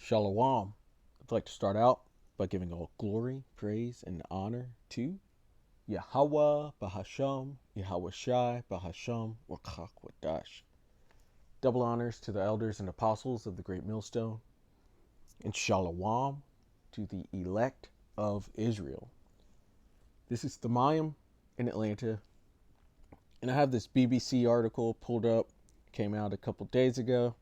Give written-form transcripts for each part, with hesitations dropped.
Shalom. I'd like to start out by giving all glory, praise, and honor to Yahweh Bahasham, Yahweh Shai Bahasham, Wakak Wadash. Double honors to the elders and apostles of the Great Millstone, and Shalom to the elect of Israel. This is the Mayim in Atlanta, and I have this BBC article pulled up, came out a couple days ago,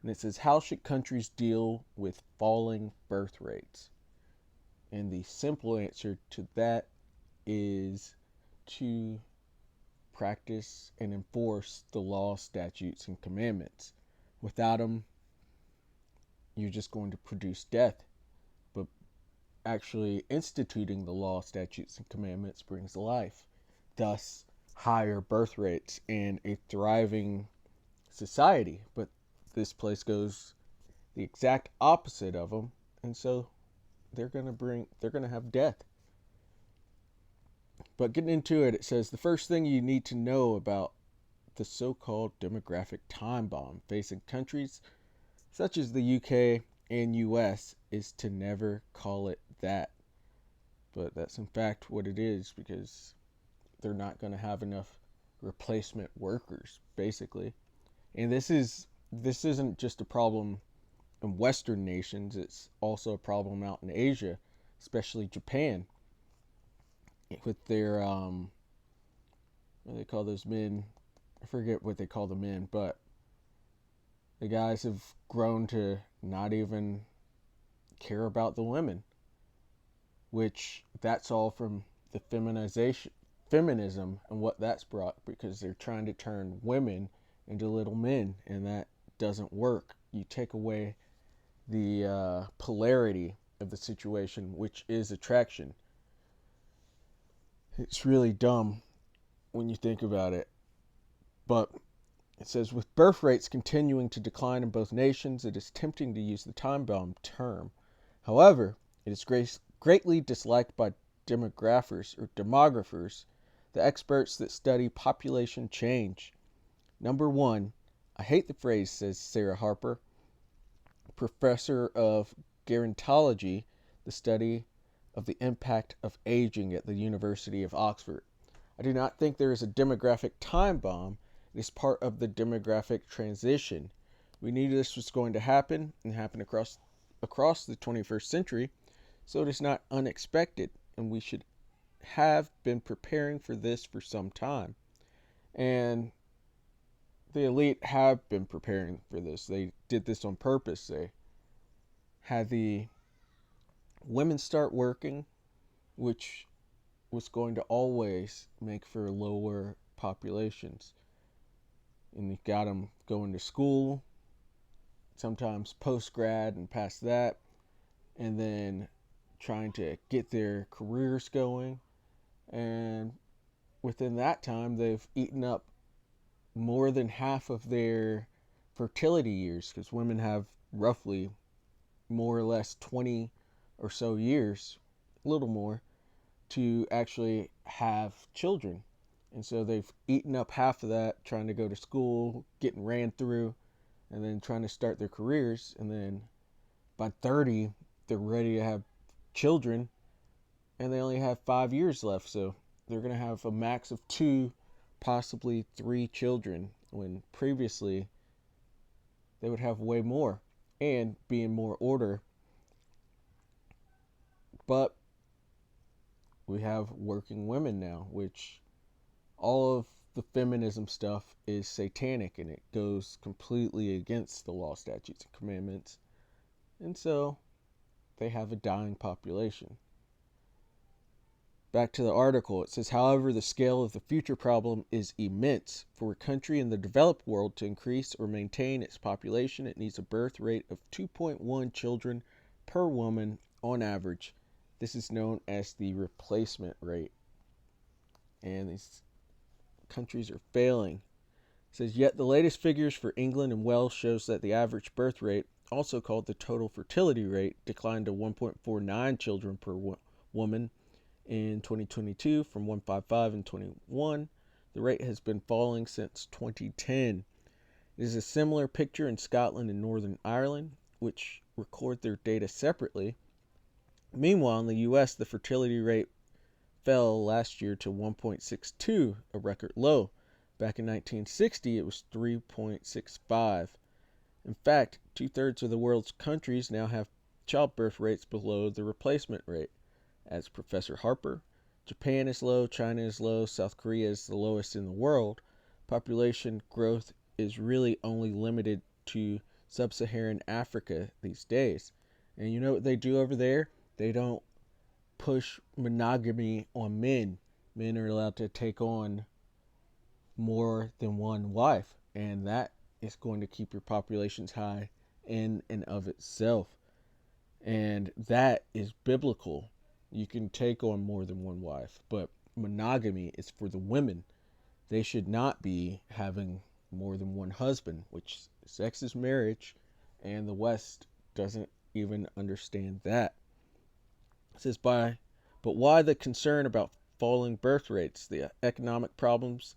and it says, how should countries deal with falling birth rates? And the simple answer to that is to practice and enforce the law, statutes, and commandments. Without them, you're just going to produce death. But actually instituting the law, statutes, and commandments brings life. Thus, higher birth rates and a thriving society. But this place goes the exact opposite of them, and so they're going to have death. But getting into it, it says the first thing you need to know about the so-called demographic time bomb facing countries such as the UK and US is to never call it that. But that's in fact what it is, because they're not going to have enough replacement workers, basically. And this isn't just a problem in Western nations, it's also a problem out in Asia, especially Japan, with their what do they call those men? I forget what they call the men, but the guys have grown to not even care about the women, which that's all from the feminism and what that's brought, because they're trying to turn women into little men, and that doesn't work. You take away the polarity of the situation, which is attraction. It's really dumb when you think about it. But it says, with birth rates continuing to decline in both nations, it is tempting to use the time bomb term. However, it is greatly disliked by demographers, the experts that study population change. Number one, I hate the phrase, says Sarah Harper, professor of gerontology, the study of the impact of aging at the University of Oxford. I do not think there is a demographic time bomb. It is part of the demographic transition. We knew this was going to happen and happen across the 21st century, so it is not unexpected, and we should have been preparing for this for some time. And the elite have been preparing for this. They did this on purpose. They had the women start working, which was going to always make for lower populations. And you got them going to school, sometimes post-grad and past that, and then trying to get their careers going. And within that time, they've eaten up more than half of their fertility years, because women have roughly more or less 20 or so years, a little more, to actually have children. And so they've eaten up half of that trying to go to school, getting ran through, and then trying to start their careers. And then by 30, they're ready to have children, and they only have 5 years left. So they're going to have a max of 2, possibly 3 children, when previously they would have way more and be in more order. But we have working women now, which all of the feminism stuff is satanic, and it goes completely against the law, statutes, and commandments. And so they have a dying population. Back to the article, it says, however, the scale of the future problem is immense. For a country in the developed world to increase or maintain its population, it needs a birth rate of 2.1 children per woman on average. This is known as the replacement rate. And these countries are failing. It says, yet the latest figures for England and Wales shows that the average birth rate, also called the total fertility rate, declined to 1.49 children per woman in 2022 from 1.55 in 21. The rate has been falling since 2010. It is a similar picture in Scotland and Northern Ireland. which record their data separately. Meanwhile, in the US, the fertility rate fell last year to 1.62, a record low. Back in 1960, it was 3.65. In fact, two-thirds of the world's countries now have childbirth rates below the replacement rate. As Professor Harper, Japan is low, China is low, South Korea is the lowest in the world. Population growth is really only limited to sub-Saharan Africa these days. And you know what they do over there? They don't push monogamy on men. Men are allowed to take on more than one wife, and that is going to keep your populations high in and of itself. And that is biblical. You can take on more than one wife, but monogamy is for the women. They should not be having more than one husband, which sex is marriage, and the West doesn't even understand that. It says but why the concern about falling birth rates? The economic problems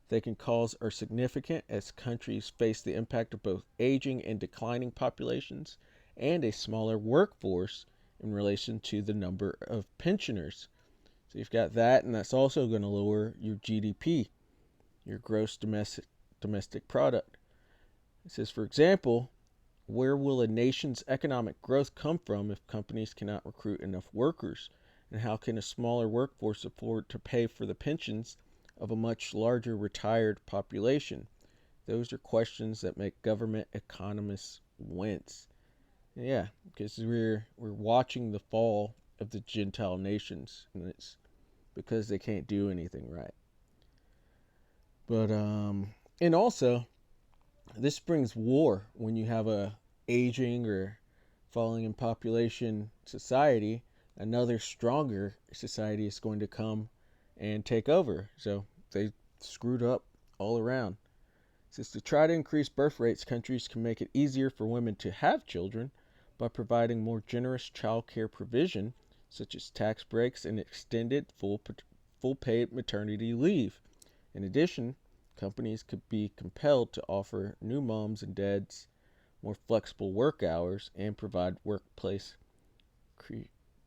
they can cause are significant as countries face the impact of both aging and declining populations and a smaller workforce in relation to the number of pensioners. So you've got that, and that's also going to lower your GDP, your gross domestic product. It says, for example, where will a nation's economic growth come from if companies cannot recruit enough workers? And how can a smaller workforce afford to pay for the pensions of a much larger retired population? Those are questions that make government economists wince. Yeah, because we're watching the fall of the Gentile nations, and it's because they can't do anything right. But and also this brings war when you have a aging or falling in population society. Another stronger society is going to come and take over. So they screwed up all around. It says to try to increase birth rates, countries can make it easier for women to have children by providing more generous child care provision, such as tax breaks and extended full paid maternity leave. In addition, companies could be compelled to offer new moms and dads more flexible work hours and provide workplace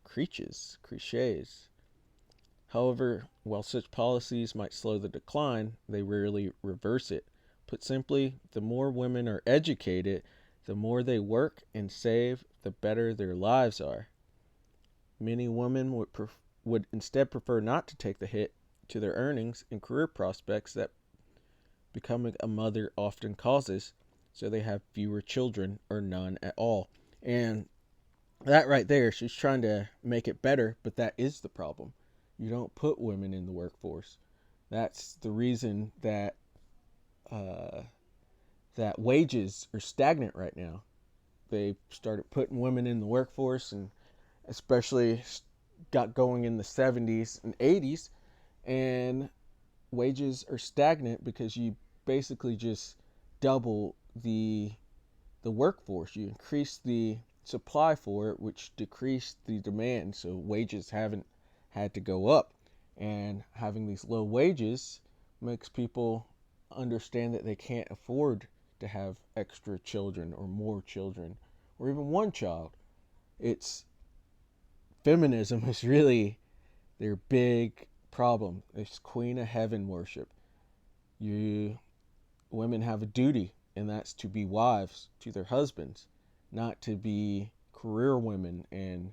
creches. However, while such policies might slow the decline, they rarely reverse it. Put simply, the more women are educated, the more they work and save, the better their lives are. Many women would instead prefer not to take the hit to their earnings and career prospects that becoming a mother often causes, so they have fewer children or none at all. And that right there, she's trying to make it better, but that is the problem. You don't put women in the workforce. That's the reason that that wages are stagnant right now. They started putting women in the workforce, and especially got going in the 70s and 80s, and wages are stagnant because you basically just double the workforce. You increase the supply for it, which decreased the demand, so wages haven't had to go up. And having these low wages makes people understand that they can't afford to have extra children or more children or even one child. It's feminism is really their big problem. It's Queen of Heaven worship. You women have a duty, and that's to be wives to their husbands, not to be career women and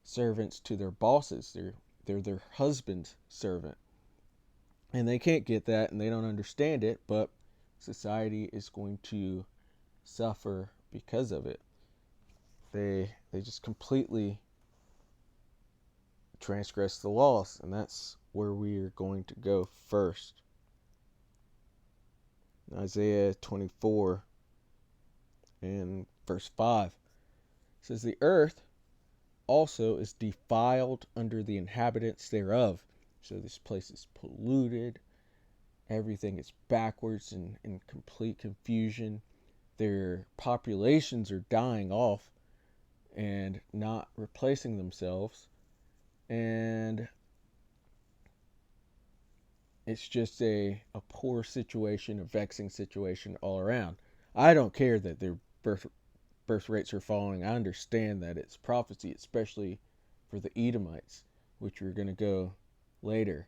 servants to their bosses. They're their husband's servant. And they can't get that, and they don't understand it, but society is going to suffer because of it. They just completely transgress the laws, and that's where we are going to go first. Isaiah 24 and verse 5 says, the earth also is defiled under the inhabitants thereof. So this place is polluted. Everything is backwards and in complete confusion. Their populations are dying off and not replacing themselves. And it's just a poor situation, a vexing situation all around. I don't care that their birth birth rates are falling, I understand that it's prophecy, especially for the Edomites, which we're going to go later.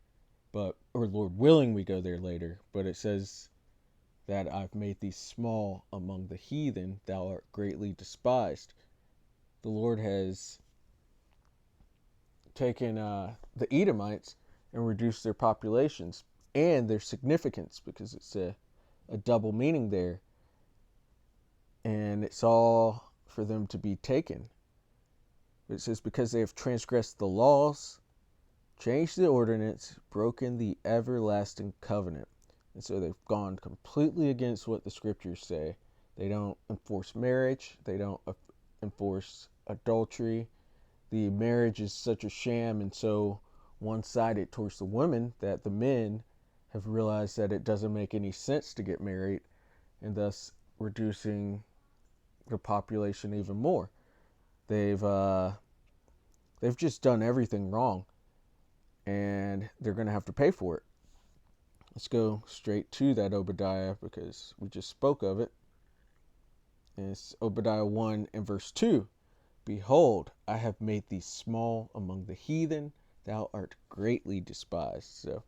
But, or Lord willing, we go there later. But it says that I've made thee small among the heathen, thou art greatly despised. The Lord has taken the Edomites and reduced their populations and their significance, because it's a double meaning there. And it's all for them to be taken. It says, because they have transgressed the laws, changed the ordinance, broken the everlasting covenant. And so they've gone completely against what the scriptures say. They don't enforce marriage. They don't enforce adultery. The marriage is such a sham and so one-sided towards the women that the men have realized that it doesn't make any sense to get married, and thus reducing the population even more. They've just done everything wrong, and they're going to have to pay for it. Let's go straight to that Obadiah, because we just spoke of it. And it's Obadiah 1 and verse 2. Behold, I have made thee small among the heathen, thou art greatly despised. So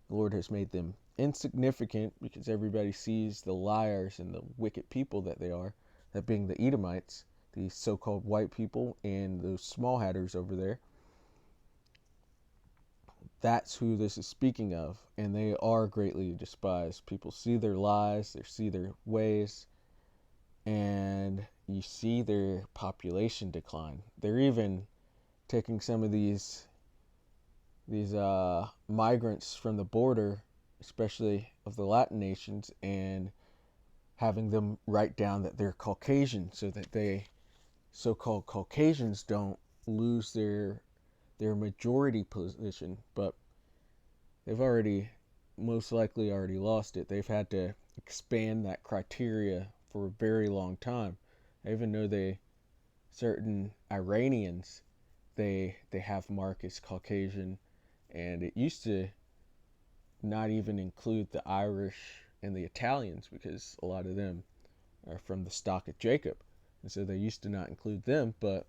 the Lord has made them insignificant, because everybody sees the liars and the wicked people that they are, that being the Edomites, the so-called white people, and those small hatters over there. That's who this is speaking of, and they are greatly despised. People see their lies, they see their ways, and you see their population decline. They're even taking some of these migrants from the border, especially of the Latin nations, and having them write down that they're Caucasian, so that they so-called Caucasians don't lose their majority position. But they've most likely already lost it. They've had to expand that criteria for a very long time. I even know certain Iranians, they have marked as Caucasian, and it used to not even include the Irish and the Italians, because a lot of them are from the stock of Jacob, and so they used to not include them, but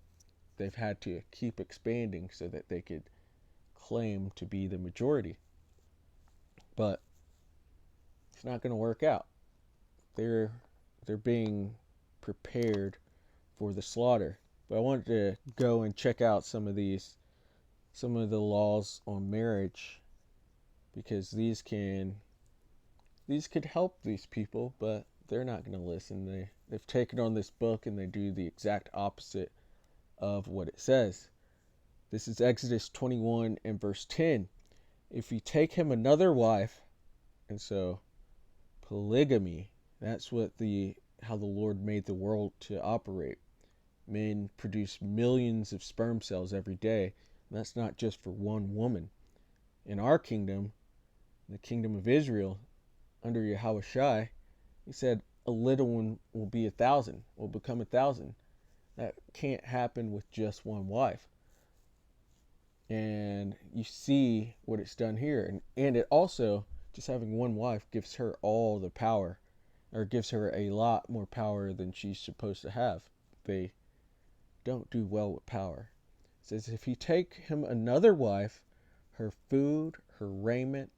they've had to keep expanding so that they could claim to be the majority. But it's not going to work out. They're being prepared for the slaughter. But I wanted to go and check out some of the laws on marriage, because these could help these people, but they're not going to listen. They've taken on this book and they do the exact opposite of what it says. This is Exodus 21 and verse 10. If you take him another wife, and so polygamy, that's how the Lord made the world to operate. Men produce millions of sperm cells every day, and that's not just for one woman. In our kingdom, the kingdom of Israel, under Yahushua, he said a little one will be 1,000, will become 1,000. That can't happen with just one wife. And you see what it's done here. And it also, just having one wife gives her all the power, or gives her a lot more power than she's supposed to have. They don't do well with power. It says, if you take him another wife, her food, her raiment,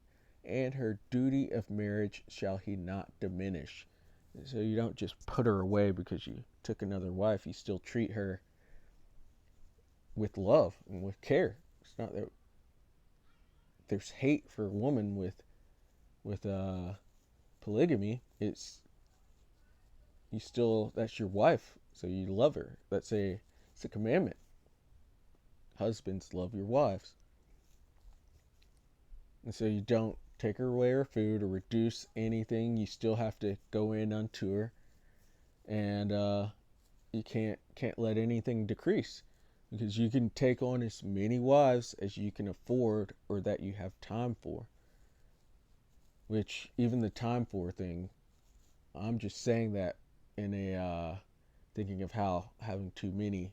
and her duty of marriage shall he not diminish. And so you don't just put her away because you took another wife. You still treat her with love and with care. It's not that there's hate for a woman with polygamy. It's that's your wife, so you love her. It's a commandment. Husbands, love your wives. And so you don't take her away her food or reduce anything. You still have to go in unto her, and you can't let anything decrease, because you can take on as many wives as you can afford or that you have time for. Which, even the time for thing, I'm just saying that in a thinking of how having too many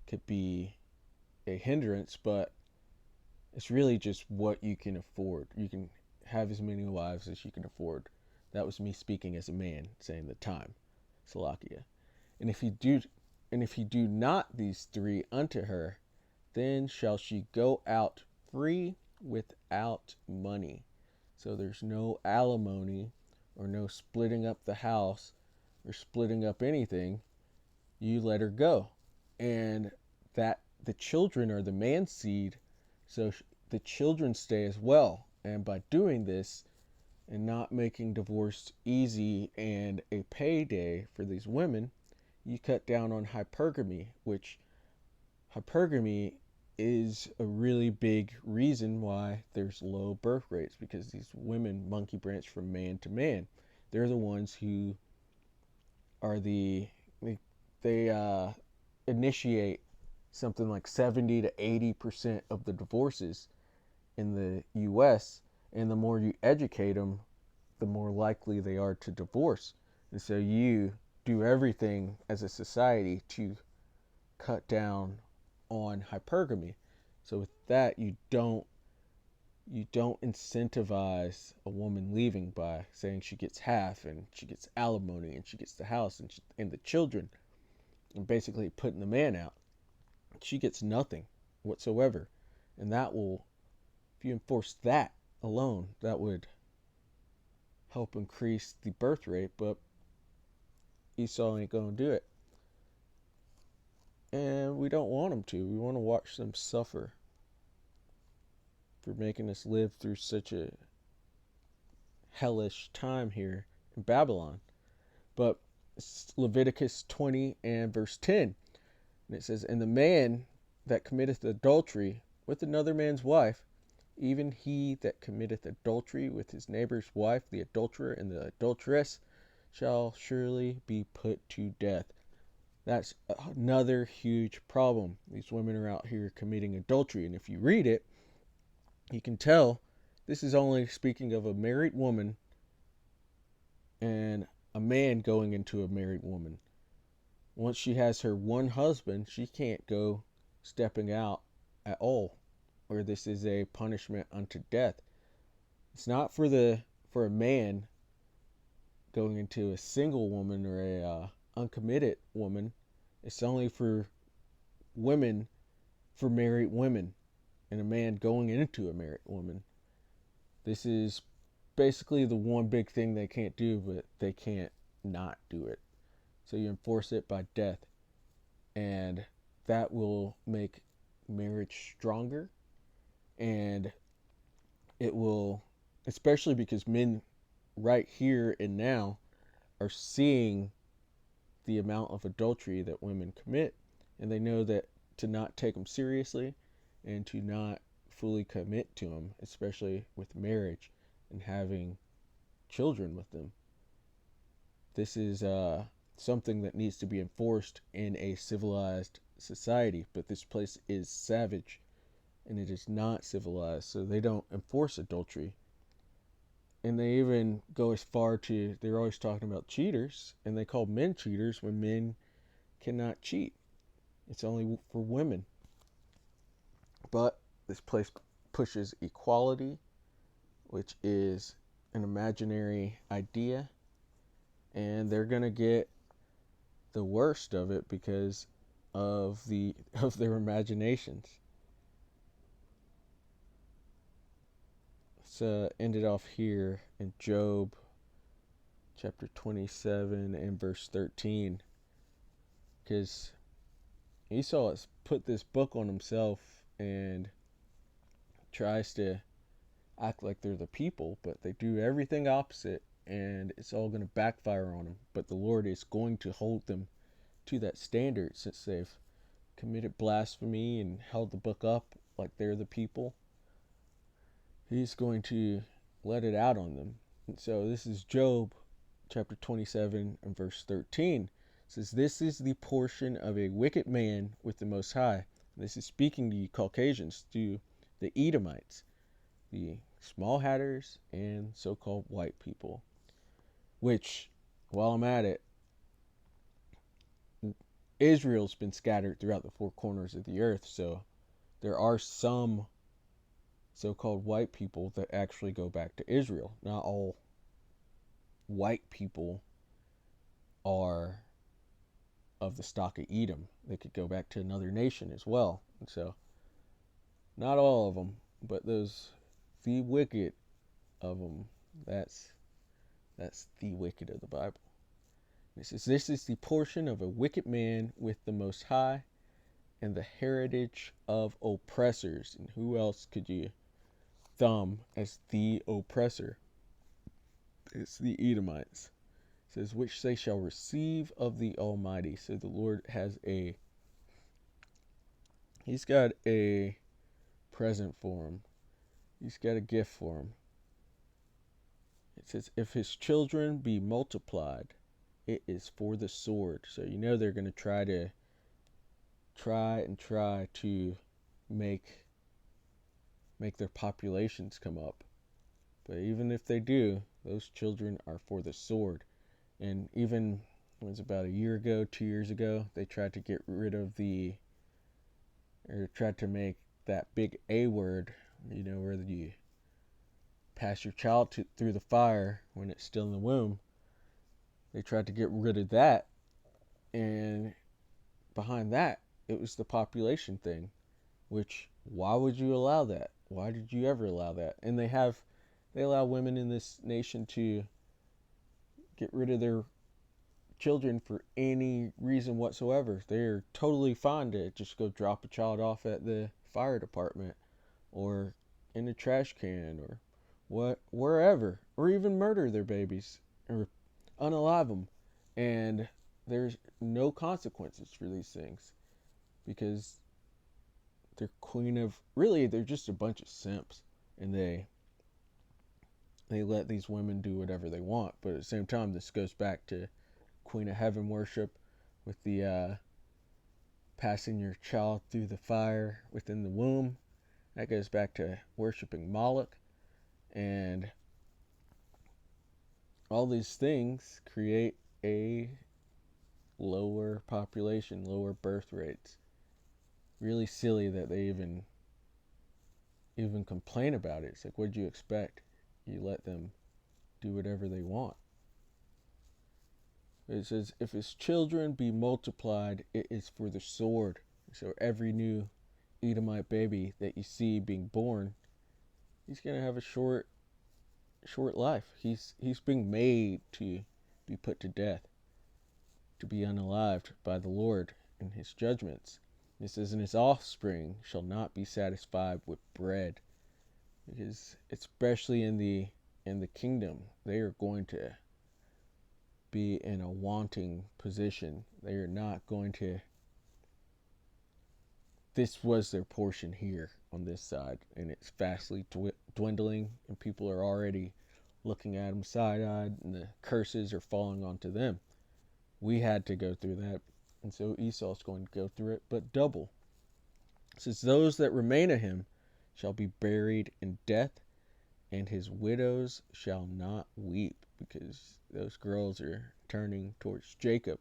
could be a hindrance, but it's really just what you can afford. You can have as many wives as you can afford. That was me speaking as a man, saying the time. Salakia. And if he do not these three unto her, then shall she go out free without money. So there's no alimony or no splitting up the house or splitting up anything. You let her go. And that the children are the man's seed, so the children stay as well. And by doing this and not making divorce easy and a payday for these women, you cut down on hypergamy, which hypergamy is a really big reason why there's low birth rates, because these women monkey branch from man to man. They're the ones who are they initiate something like 70 to 80% of the divorces in the US, and the more you educate them, the more likely they are to divorce. And so you do everything as a society to cut down on hypergamy. So with that, you don't incentivize a woman leaving by saying she gets half and she gets alimony and she gets the house and the children, and basically putting the man out. She gets nothing whatsoever. And that will, if you enforce that alone, that would help increase the birth rate, but Esau ain't going to do it. And we don't want them to. We want to watch them suffer for making us live through such a hellish time here in Babylon. But it's Leviticus 20 and verse 10. And it says, "And the man that committeth adultery with another man's wife, even he that committeth adultery with his neighbor's wife, the adulterer and the adulteress, shall surely be put to death." That's another huge problem. These women are out here committing adultery. And if you read it, you can tell this is only speaking of a married woman and a man going into a married woman. Once she has her one husband, she can't go stepping out at all, or this is a punishment unto death. It's not for a man going into a single woman or a uncommitted woman. It's only for women, for married women, and a man going into a married woman. This is basically the one big thing they can't do, but they can't not do it. So you enforce it by death, and that will make marriage stronger, and it will, especially because men right here and now are seeing the amount of adultery that women commit, and they know that to not take them seriously and to not fully commit to them, especially with marriage and having children with them. This is something that needs to be enforced in a civilized society, but this place is savage and it is not civilized, so they don't enforce adultery. And they even go as far to, they're always talking about cheaters, and they call men cheaters when men cannot cheat. It's only for women. But this place pushes equality, which is an imaginary idea, and they're going to get the worst of it because of their imaginations. Let's end it off here in Job chapter 27 and verse 13, because Esau has put this book on himself and tries to act like they're the people, but they do everything opposite, and it's all going to backfire on them. But the Lord is going to hold them to that standard, since they've committed blasphemy and held the book up like they're the people. He's going to let it out on them. And so this is Job chapter 27 and verse 13. It says, "This is the portion of a wicked man with the Most High." And this is speaking to you Caucasians, to the Edomites, the small hatters and so-called white people. Which, while I'm at it, Israel's been scattered throughout the four corners of the earth, so there are some so-called white people that actually go back to Israel. Not all white people are of the stock of Edom. They could go back to another nation as well. And so, not all of them, but the wicked of them, that's the wicked of the Bible. This is the portion of a wicked man with the Most High and the heritage of oppressors. And who else could you thumb as the oppressor? It's the Edomites. It says, which they shall receive of the Almighty. So the Lord He's got a present for them. He's got a gift for them. It says, if his children be multiplied, it is for the sword. So you know they're going to try to make their populations come up. But even if they do, those children are for the sword. And even, it was about a year ago, 2 years ago, they tried to get rid of tried to make that big A word, where you pass your child through the fire when it's still in the womb. They tried to get rid of that, and behind that, it was the population thing, which, why would you allow that? Why did you ever allow that? And they allow women in this nation to get rid of their children for any reason whatsoever. They're totally fine to just go drop a child off at the fire department or in a trash can or wherever, or even murder their babies or unalive them. And there's no consequences for these things because they're they're just a bunch of simps, and they let these women do whatever they want. But at the same time, this goes back to Queen of Heaven worship with the passing your child through the fire within the womb. That goes back to worshiping Moloch. And all these things create a lower population, lower birth rates. Really silly that they even complain about it. It's like, what'd you expect? You let them do whatever they want. It says, if his children be multiplied, it is for the sword. So every new Edomite baby that you see being born, he's going to have a short life. He's being made to be put to death, to be unalived by the Lord in his judgments. It says, and his offspring shall not be satisfied with bread. Because especially in the kingdom, they are going to be in a wanting position. They are not going to. This was their portion here on this side, and it's fastly dwindling, and people are already looking at them side-eyed, and the curses are falling onto them. We had to go through that, and so Esau's going to go through it, but double. It says, those that remain of him shall be buried in death, and his widows shall not weep, because those girls are turning towards Jacob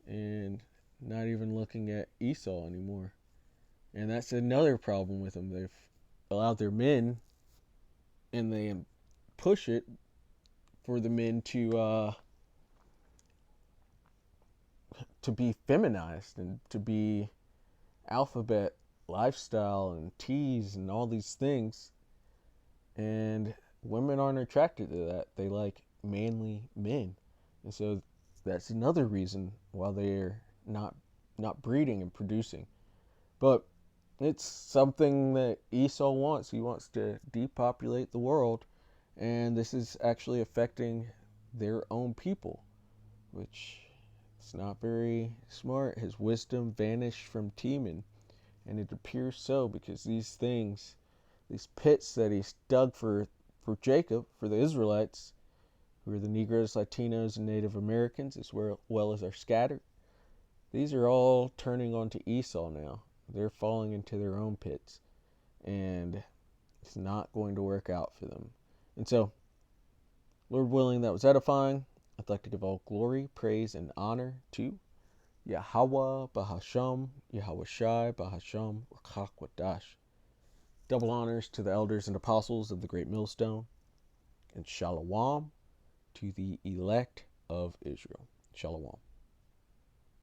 and not even looking at Esau anymore. And that's another problem with them. They've allowed their men, and they push it for the men to be feminized and to be alphabet lifestyle and teas and all these things. And women aren't attracted to that. They like manly men. And so that's another reason why they're not breeding and producing. But it's something that Esau wants. He wants to depopulate the world, and this is actually affecting their own people, which is not very smart. His wisdom vanished from Teman, and it appears so because these pits that he's dug for Jacob, for the Israelites, who are the Negroes, Latinos, and Native Americans, as well as are scattered, these are all turning onto Esau now. They're falling into their own pits, and it's not going to work out for them. And so, Lord willing, that was edifying. I'd like to give all glory, praise, and honor to Yahweh Bahasham, Yahweh Shai Bahasham, Rakakwadash. Double honors to the elders and apostles of the Great Millstone, and Shalom to the elect of Israel. Shalom.